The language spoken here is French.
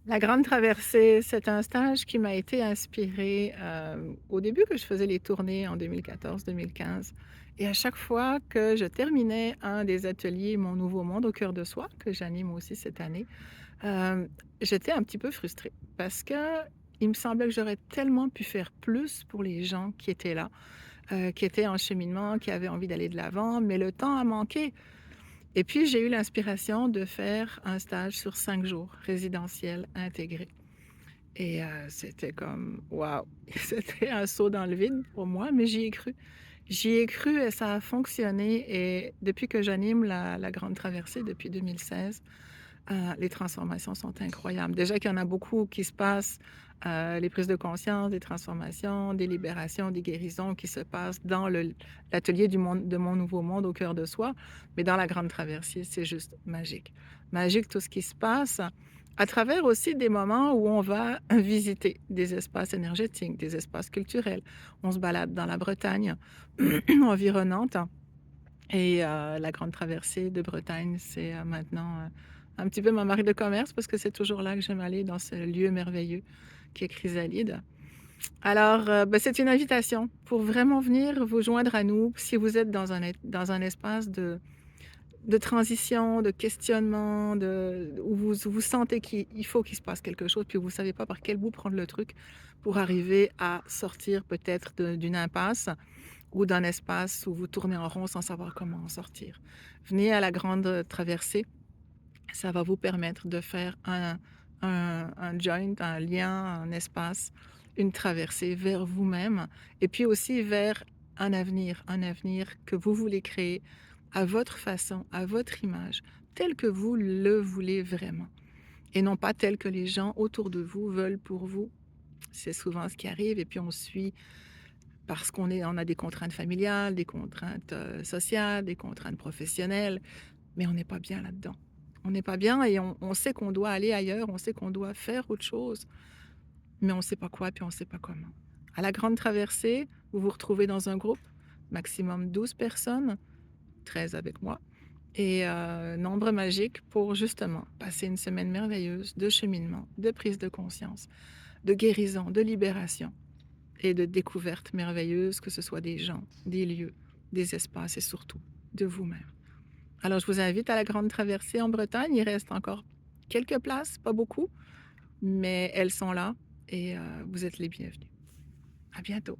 La grande traversée, c'est un stage qui m'a été inspiré, au début que je faisais les tournées en 2014-2015 et à chaque fois que je terminais un des ateliers Mon nouveau monde au cœur de soi, que j'anime aussi cette année, hem, j'étais un petit peu frustrée parce qu'il me semblait que j'aurais tellement pu faire plus pour les gens qui étaient là, qui étaient en cheminement, qui avaient envie d'aller de l'avant, mais le temps a manqué. Et puis, j'ai eu l'inspiration de faire un stage sur 5 jours, résidentiel intégré et c'était comme waouh! C'était un saut dans le vide pour moi, mais j'y ai cru. J'y ai cru et ça a fonctionné et depuis que j'anime la grande traversée depuis 2016, les transformations sont incroyables. Déjà qu'il y en a beaucoup qui se passent, les prises de conscience, des transformations, des libérations, des guérisons qui se passent dans l'atelier du monde de Mon nouveau monde au cœur de soi, mais dans la grande traversée, c'est juste magique. Magique tout ce qui se passe, à travers aussi des moments où on va visiter des espaces énergétiques, des espaces culturels. On se balade dans la Bretagne environnante et la grande traversée de Bretagne, c'est, maintenant, un petit peu ma marque de commerce parce que c'est toujours là que j'aime aller dans ce lieu merveilleux qui est Chrysalide. Alors, c'est une invitation pour vraiment venir vous joindre à nous si vous êtes dans un espace de transition, de questionnement, où vous sentez qu'il faut qu'il se passe quelque chose, puis vous ne savez pas par quel bout prendre le truc pour arriver à sortir peut-être d'une impasse ou d'un espace où vous tournez en rond sans savoir comment en sortir. Venez à la grande traversée, ça va vous permettre de faire un joint, un lien, un espace, une traversée vers vous-même et puis aussi vers un avenir que vous voulez créer à votre façon, à votre image, tel que vous le voulez vraiment et non pas tel que les gens autour de vous veulent pour vous. C'est souvent ce qui arrive et puis on suit parce on a des contraintes familiales, des contraintes, sociales, des contraintes professionnelles, mais on n'est pas bien là-dedans. On n'est pas bien et on sait qu'on doit aller ailleurs, on sait qu'on doit faire autre chose, mais on ne sait pas quoi, puis on ne sait pas comment. À la grande traversée, vous vous retrouvez dans un groupe, maximum 12 personnes, 13 avec moi et nombre magique pour justement passer une semaine merveilleuse de cheminement, de prise de conscience, de guérison, de libération et de découvertes merveilleuses, que ce soit des gens, des lieux, des espaces et surtout de vous-même. Alors je vous invite à la grande traversée en Bretagne. Il reste encore quelques places, pas beaucoup, mais elles sont là et vous êtes les bienvenus. À bientôt.